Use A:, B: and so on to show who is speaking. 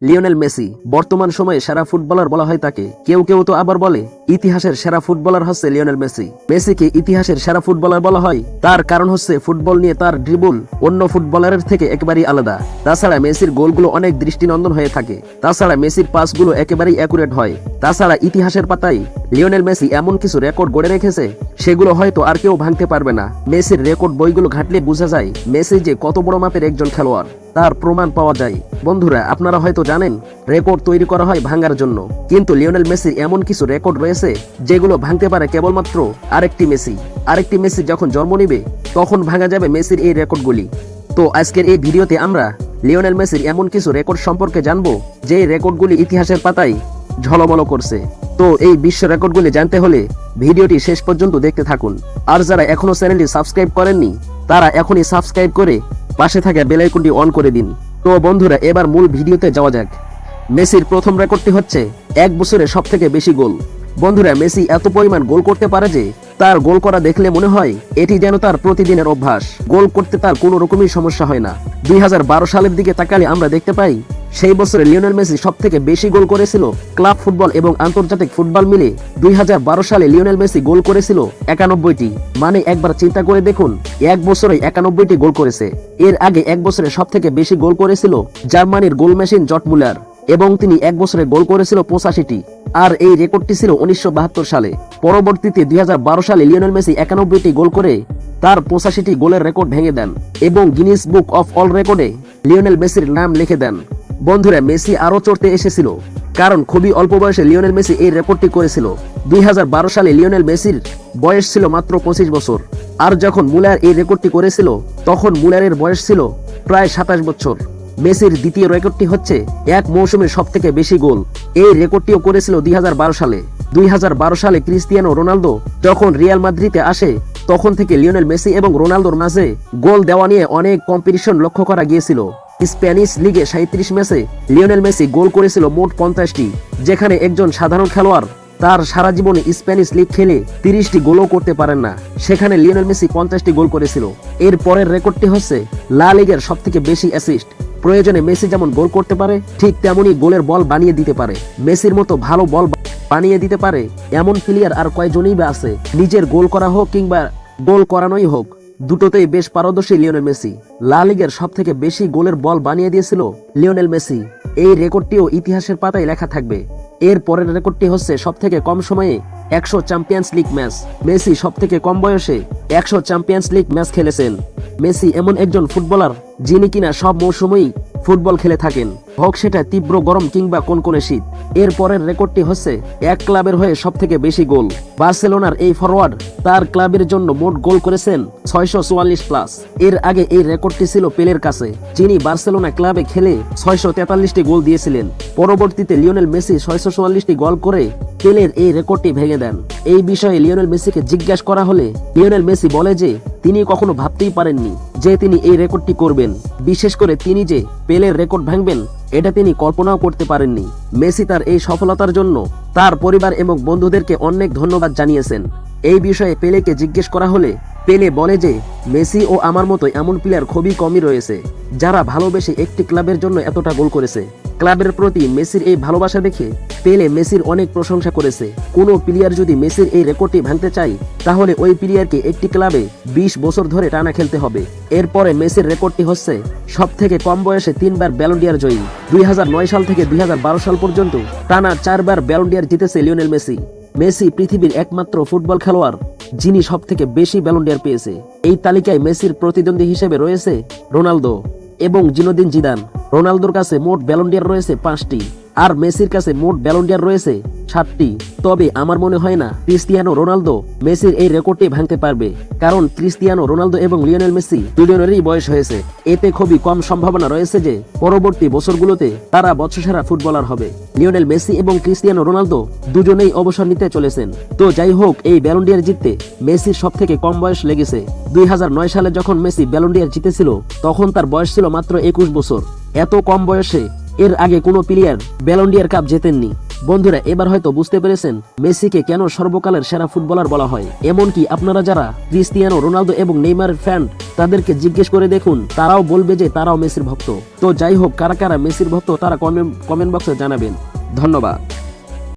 A: Lionel Messi বর্তমান সময়ে সেরা ফুটবলার বলা হয় তাকে। কেউ কেউ তো আবার বলে ইতিহাসের সেরা ফুটবলার হচ্ছে লিওনেল মেসি। মেসিকে ইতিহাসের সেরা ফুটবলার বলা হয় তার কারণ হচ্ছে ফুটবল নিয়ে তার ড্রিবল অন্য ফুটবলারের থেকে একেবারেই আলাদা। তাছাড়া মেসির গোলগুলো অনেক দৃষ্টিনন্দন হয়ে থাকে। তাছাড়া মেসির পাসগুলো একেবারেই অ্যাকুরেট হয়। তাছাড়া ইতিহাসের পাতায় লিওনেল মেসি এমন কিছু রেকর্ড গড়ে রেখেছে সেগুলো হয়তো আর কেউ ভাঙতে পারবে না। মেসির রেকর্ড বইগুলো ঘাটলে বোঝা যায় মেসি যে কত বড় মাপের একজন খেলোয়াড়, তার প্রমাণ পাওয়া যায়। বন্ধুরা, আপনারা হয়তো জানেন রেকর্ড তৈরি করা হয় ভাঙার জন্য, কিন্তু লিওনেল মেসির এমন কিছু রেকর্ড রয়েছে যেগুলো ভাঙতে পারে কেবলমাত্র আরেকটি মেসি যখন জন্ম নিবে তখন ভাঙা যাবে মেসির এই রেকর্ডগুলি। তো আজকের এই ভিডিওতে আমরা লিওনেল মেসির এমন কিছু রেকর্ড সম্পর্কে জানবো যে রেকর্ডগুলি ইতিহাসের পাতায় ঝলমল করছে। তো এই বিশ্ব রেকর্ডগুলি জানতে হলে ভিডিওটি শেষ পর্যন্ত দেখতে থাকুন। আর যারা এখনো চ্যানেলটি সাবস্ক্রাইব করেননি তারা এখনই সাবস্ক্রাইব করে পাশে থাকা বেল আইকনটি অন করে দিন। তো বন্ধুরা, এবার মূল ভিডিওতে যাওয়া যাক। মেসির প্রথম রেকর্ডটি হচ্ছে এক বছরে সবথেকে বেশি গোল। বন্ধুরা, মেসি এত পরিমাণ গোল করতে পারে যে তার গোল করা দেখলে মনে হয় এটি যেন তার প্রতিদিনের অভ্যাস। গোল করতে তার কোনো রকমই সমস্যা হয় না। 2012 সালের দিকে তাকালে আমরা দেখতে পাই সেই বছরে লিওনেল মেসি সবথেকে বেশি গোল করেছিল ক্লাব ফুটবল এবং আন্তর্জাতিক ফুটবল মিলে। 2012 সালে লিওনেল মেসি গোল করেছিল 91টি। মানে একবার চিন্তা করে দেখুন, এক বছরে 91টি গোল করেছে। এর আগে এক বছরে সবথেকে বেশি গোল করেছিল জার্মানির গোল মেশিন জট মুলার, এবং তিনি এক বছরে গোল করেছিল 85টি। আর এই রেকর্ডটি ছিল 1972 সালে। পরবর্তীতে 2012 সালে লিওনেল মেসি 91টি গোল করে তার 85টি গোলের রেকর্ড ভেঙে দেন এবং গিনেস বুক অফ অল রেকর্ডে লিওনেল মেসির নাম লিখে দেন। বন্ধুরা, মেসি আরো চড়তে এসেছিল, কারণ খুবই অল্প বয়সে লিওনেল মেসি এই রেকর্ডটি করেছিল। 2012 সালে লিওনেল মেসির বয়স ছিল মাত্র 25 বছর। আর যখন মুলার এই রেকর্ডটি করেছিল তখন মুলারের বয়স ছিল প্রায় 27 বছর। মেসির দ্বিতীয় রেকর্ডটি হচ্ছে এক মৌসুমে সবথেকে বেশি গোল। এই রেকর্ডটিও করেছিল 2012 সালে। 2012 সালে ক্রিস্টিয়ানো রোনালদো যখন রিয়াল মাদ্রিদে আসে তখন থেকে লিওনেল মেসি এবং রোনালদোর মাঝে গোল দেওয়া নিয়ে অনেক কম্পিটিশন লক্ষ্য করা গিয়েছিল। স্প্যানিশ লিগে 37 ম্যাচে লিওনেল মেসি গোল করেছিল মোট 50টি, যেখানে একজন সাধারণ খেলোয়াড় তার সারা জীবনে স্প্যানিশ লিগ খেলে 30টি গোলও করতে পারেন না, সেখানে লিওনেল মেসি 50টি গোল করেছিল। এর পরের রেকর্ডটি হচ্ছে লা লিগার সবথেকে বেশি অ্যাসিস্ট। প্রয়োজনে মেসি যেমন গোল করতে পারে ঠিক তেমনই গোলের বল বানিয়ে দিতে পারে। মেসির মতো ভালো বল বানিয়ে দিতে পারে এমন প্লেয়ার আর কয়জনই বা আছে? নিজের গোল করা হোক কিংবা গোল করানোই হোক, দুটোতেই বেশ পারদর্শী লিওনেল মেসি। লা লিগার সবথেকে বেশি গোলের বল বানিয়ে দিয়েছিল লিওনেল মেসি। এই রেকর্ডটিও ইতিহাসের পাতায় লেখা থাকবে। এর পরের রেকর্ডটি হচ্ছে সবথেকে কম সময়ে 100 চ্যাম্পিয়ন্স লিগ ম্যাচ। মেসি সবথেকে কম বয়সে 100 চ্যাম্পিয়ন্স লিগ ম্যাচ খেলেছেন। মেসি এমন একজন ফুটবলার যিনি কিনা সব মৌসুমেই ফুটবল খেলে থাকেন, হোক সেটা তীব্র গরম কিংবা কনকনে শীত। এর পরের রেকর্ডটি হচ্ছে এক ক্লাবের হয়ে সবথেকে বেশি গোল। বার্সেলোনার এই ফরওয়ার্ড তার ক্লাবের জন্য মোট গোল করেছেন 644 প্লাস। এর আগে এই রেকর্ডটি ছিল পেলের কাছে, যিনি বার্সেলোনা ক্লাবে খেলে 643টি গোল দিয়েছিলেন। পরবর্তীতে লিওনেল মেসি 644টি গোল করে পেলের এই রেকর্ডটি ভেঙে দেন। এই বিষয়ে লিওনেল মেসিকে জিজ্ঞাসা করা হলে লিওনেল মেসি বলে যে তিনি কখনো ভাবতেই পারেননি যে তিনি এই রেকর্ডটি করবেন। বিশেষ করে তিনি যে পেলের রেকর্ড ভাঙবেন এটা তিনি কল্পনাও করতে পারেননি। মেসি তার এই সফলতার জন্য তার পরিবার এবং বন্ধুদেরকে অনেক ধন্যবাদ জানিয়েছেন। এই বিষয়ে পেলেকে জিজ্ঞেস করা হলে পেলে বলে যে মেসি ও আমার মতো এমন প্লেয়ার খুবই কমই রয়েছে যারা ভালোবেসে একটি ক্লাবের জন্য এতটা গোল করেছে। ক্লাবের প্রতি মেসির এই ভালোবাসা দেখে পেলে মেসির অনেক প্রশংসা করেছে। কোনো প্লেয়ার যদি মেসির এই রেকর্ডটি ভাঙতে চায় তাহলে ওই প্লেয়ারকে একটি ক্লাবে 20 বছর ধরে টানা খেলতে হবে। এরপরে মেসির রেকর্ডটি হচ্ছে সবথেকে কম বয়সে 3বার ব্যালন ডি'অর জয়ী। 2009 সাল থেকে 2012 সাল পর্যন্ত টানা 4বার ব্যালন ডি'অর জিতেছে লিওনেল মেসি। মেসি পৃথিবীর একমাত্র ফুটবল খেলোয়াড় যিনি সবথেকে বেশি ব্যালন ডি'অর পেয়েছে। এই তালিকায় মেসির প্রতিদ্বন্দ্বী হিসেবে রয়েছে রোনালদো এবং জিনেদিন জিদান। রোনালদোর কাছে মোট ব্যালন ডি'অর রয়েছে 5টি আর মেসির কাছে মোট ব্যালন ডি'অর রয়েছে 7টি। তবে আমার মনে হয় না ক্রিস্টিয়ানো রোনালদো মেসির এই রেকর্ডটি ভাঙতে পারবে, কারণ ক্রিস্টিয়ানো রোনালদো এবং লিওনেল মেসি দুজনেরই বয়স হয়েছে। এতে খুবই কম সম্ভাবনা রয়েছে যে পরবর্তী বছরগুলোতে তারা বর্ষসেরা ফুটবলার হবে। লিওনেল মেসি এবং ক্রিস্টিয়ানো রোনালদো দুজনেই অবসর নিতে চলেছেন। তো যাই হোক, এই ব্যালন ডি'অর জিততে মেসির সবথেকে কম বয়স লেগেছে। 2009 সালে যখন মেসি ব্যালন ডি'অর জিতেছিল তখন তার বয়স ছিল মাত্র 21 বছর। এত কম বয়সে এর আগে কোনো প্লেয়ার ব্যালন ডি'অর কাপ জেতেননি। বন্ধুরা, এবার হয়তো বুঝতে পেরেছেন মেসিকে কেন সর্বকালের সেরা ফুটবলার বলা হয়। এমনকি আপনারা যারা ক্রিস্টিয়ানো রোনালদো এবং নেইমারের ফ্যান, তাদেরকে জিজ্ঞেস করে দেখুন, তারাও বলবে যে তারাও মেসির ভক্ত। তো যাই হোক, কারা কারা মেসির ভক্ত তারা কমেন্ট বক্সে জানাবেন। ধন্যবাদ।